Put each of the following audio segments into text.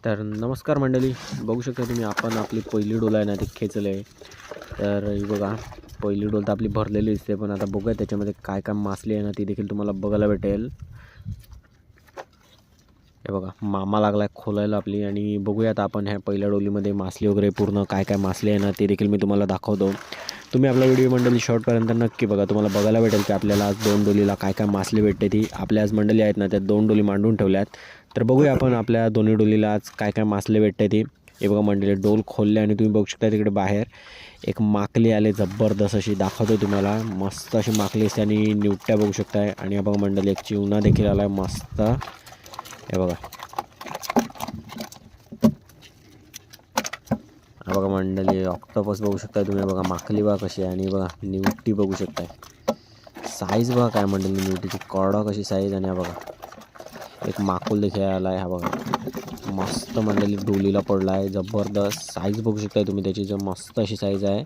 तर नमस्कार मंडळी, बघू शकता तुम्ही आपण आपली पहिली डोल आहे ना ती खेचली आहे. तर ही बघा, पहिली डोल तर आपली भरलेली दिसते, पण आता बघूया त्याच्यामध्ये काय काय मासली आहे ना ती देखील तुम्हाला बघायला भेटेल. हे बघा, मामा लागलाय खोलायला आपली, आणि बघूया आता आपण ह्या पहिल्या डोलीमध्ये मासली वगैरे पूर्ण काय काय मासली आहे ना ते देखील मी तुम्हाला दाखवतो. तुम्ही आपला व्हिडिओ मंडळी शॉर्टपर्यंत नक्की बघा, तुम्हाला बघायला भेटेल की आपल्याला आज 2 डोलीला काय काय मासली भेटते. ती आपल्या आज मंडळी आहेत ना त्या 2 डोली मांडून ठेवल्यात. तर बघूया आपण आपल्या दोन्ही डोलीला आज काय काय मासले भेटते ती. हे बघा मंडळी, डोल खोलले आणि तुम्ही बघू शकता तिकडे बाहेर एक माकली आले जबरदस्त अशी, दाखवतो तुम्हाला. मस्त अशी माकली असते आणि निवट्या बघू शकताय. आणि हे बघा मंडळी, एक चिवणा देखील आलाय मस्त. हे बघा, हा बघा मंडळी, ऑक्टोपस बघू शकताय तुम्ही. बघा माकली बघा कशी आहे, आणि बघा निवटी बघू शकताय. साईज बघा काय मंडळी निवटीची, कडा कशी साईज. आणि हा बघा एक माकुल देखील आला आहे. हा बघा मस्त मंडळी डोलीला पडला आहे, जबरदस्त साईज बघू शकताय तुम्ही त्याची, जो मस्त अशी साईज आहे.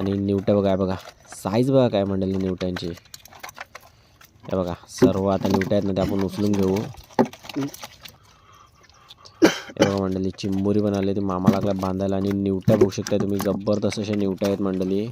आणि निवट्या बघा, बघा साईज बघा काय मंडळी निवट्यांची. हे बघा सर्व आता निवट्या आहेत ना ते आपण उचलून घेऊ. हे बघा मंडळी, चिंबोरी पण आली, ती मामा लागला बांधायला. आणि निवट्या बघू शकता तुम्ही, जबरदस्त अशा निवट्या आहेत मंडळी.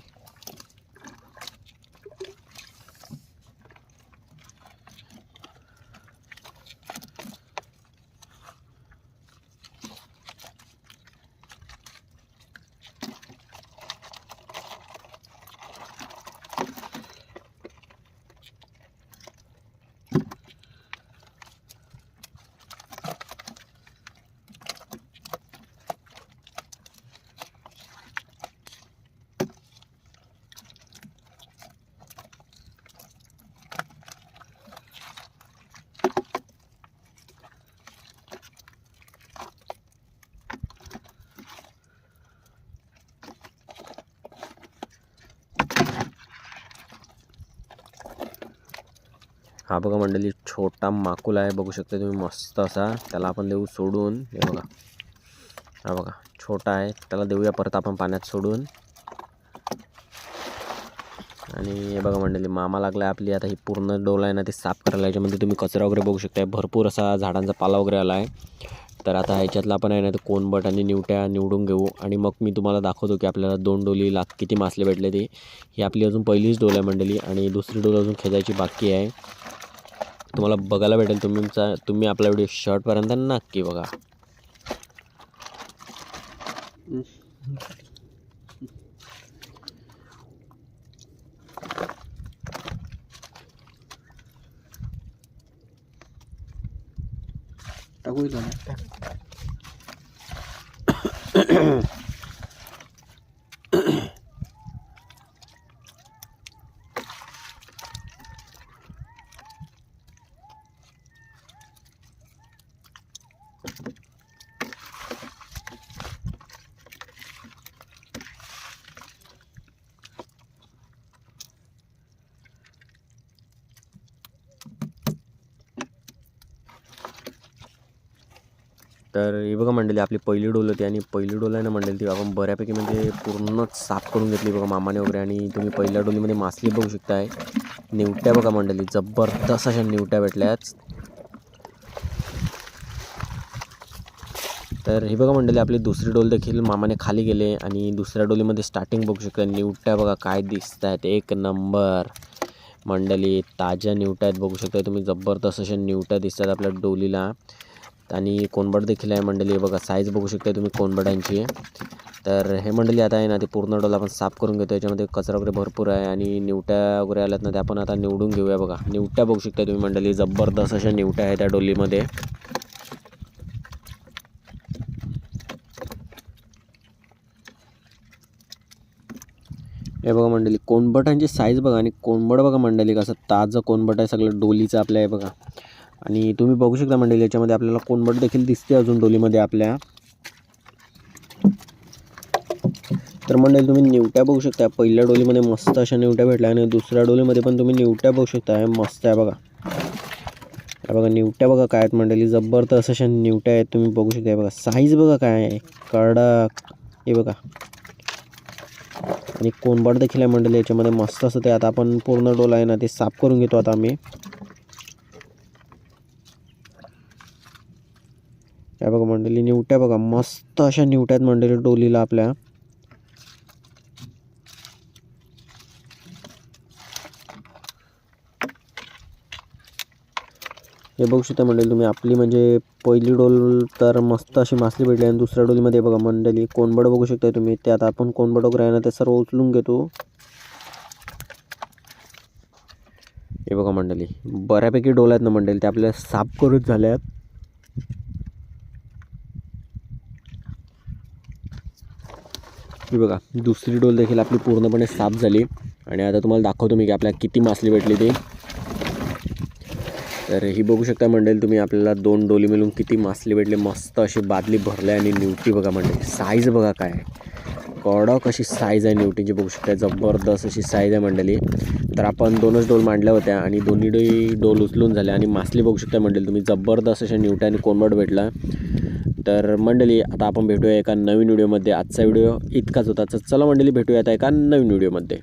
हा बघा मंडळी, छोटा माकुल आहे बघू शकता तुम्ही, मस्त असा. त्याला आपण देऊ सोडून. हे बघा, हा बघा छोटा आहे, त्याला देऊया परत आपण पाण्यात सोडून. आणि हे बघा मंडळी, मामा लागला आपली. आता ही पूर्ण डोल आहे ना ती साफ करायला. याच्यामध्ये तुम्ही कचरा वगैरे बघू शकता, भरपूर असा झाडांचा पाला वगैरे आला आहे. तर आता ह्याच्यातला आपण आहे ना ते कोनबट आणि निवट्या निवडून घेऊ, आणि मग मी तुम्हाला दाखवतो की आपल्याला 2 डोलीला किती मासले भेटले ते. ही आपली अजून पहिलीच डोल आहे मंडळी, आणि दुसरी डोल अजून खेचायची बाकी आहे. तुम्हाला बघायला भेटेल, तुम्ही आपला व्हिडिओ शॉर्टपर्यंत नक्की बघा. टाकू तर ही बघा मंडळी, आपली पहिली डोल होती, आणि पहिली डोल आहे ना मंडळी ती आपण बऱ्यापैकी म्हणजे पूर्णच साफ करून घेतली बघा मामाने वगैरे. आणि तुम्ही पहिल्या डोलीमध्ये मासली बघू शकताय. निवट्या बघा मंडळी, जबरदस्त अशा निवट्या भेटल्याच. तर ही बघा मंडळी, आपली दुसरी डोल देखील मामाने खाली गेले, आणि दुसऱ्या डोलीमध्ये स्टार्टिंग बघू शकता. निवट्या बघा काय दिसत आहेत, एक नंबर मंडळी, ताज्या निवट्या आहेत बघू शकता तुम्ही. जबरदस्त अशा निवट्या दिसतात आपल्या डोलीला. आणि कोनबट देखील आहे मंडळी, बघा साईज बघू शकता तुम्ही कोनबटांची. तर हे मंडळी आता आहे ना ते पूर्ण डोल आपण साफ करून घेतो. याच्यामध्ये कचरा वगैरे भरपूर आहे, आणि निवट्या वगैरे आल्यात ना ते आपण आता निवडून घेऊया. बघा निवट्या बघू शकता तुम्ही मंडळी, जबरदस्त अशा निवट्या आहेत त्या डोलीमध्ये. हे बघा मंडळी, कोनबटांची साईज बघा, आणि कोनबट बघा मंडळी कसं ताजं कोनबट आहे सगळं डोलीचं आपल्या. आहे बघा, आणि तुम्ही बघू शकता मंडळी याच्यामध्ये आपल्याला कोनबट देखील दिसते अजून डोलीमध्ये आपल्या. तर मंडळी तुम्ही निवट्या बघू शकता, पहिल्या डोलीमध्ये मस्त अशा निवट्या भेटल्या, आणि दुसऱ्या डोलीमध्ये पण तुम्ही निवट्या बघू शकता. मस्त आहे बघा, हे बघा निवट्या बघा काय आहेत मंडळी, जबरदस्त अशा निवट्या आहेत. तुम्ही बघू शकता बघा साईज बघा काय आहे, कडक. हे बघा, आणि कोनबट देखील आहे मंडळी याच्यामध्ये मस्त असं. ते आता आपण पूर्ण डोल आहे ना ते साफ करून घेतो आता आम्ही. हे बघा मंडळी, निवट्या बघा, मस्त अशा निवट्यात मंडळी डोलीला आपल्या. हे बघू शकता मंडळी तुम्ही, आपली म्हणजे पहिली डोल तर मस्त अशी मासली भेटली. आणि दुसऱ्या डोलीमध्ये बघा मंडळी कोणबड बघू शकता तुम्ही. त्यात आपण कोणबड वगैरे आहे ना ते सर्व उचलून घेतो. हे बघा मंडळी, बऱ्यापैकी डोल आहेत ना मंडळी, ते आपल्याला साफ करून झाल्यात. ही बघा दुसरी डोल देखील आपली पूर्णपणे साफ झाली. आणि आता तुम्हाला दाखवतो मी की आपल्याला किती मासली भेटली ती. तर ही बघू शकता मंडळी तुम्ही, आपल्याला 2 डोली मिळून किती मासली भेटली. मस्त अशी बादली भरली. आणि निवटी बघा मंडळी, साईज बघा काय कडक अशी साईज आहे निवटीची, बघू शकता जबरदस्त अशी साईज आहे मंडळी. तर आपण 2च डोल मांडल्या होत्या आणि दोन्ही डोल उचलून झाल्या. आणि मासली बघू शकता मंडळी तुम्ही, जबरदस्त अशा निवट्या आणि कोंबड भेटला. तर मंडळी आता आपण भेटूया एका नवीन व्हिडिओमध्ये. आजचा व्हिडिओ इतकाच होता. तर चला मंडळी भेटूया आता एका नवीन व्हिडिओमध्ये.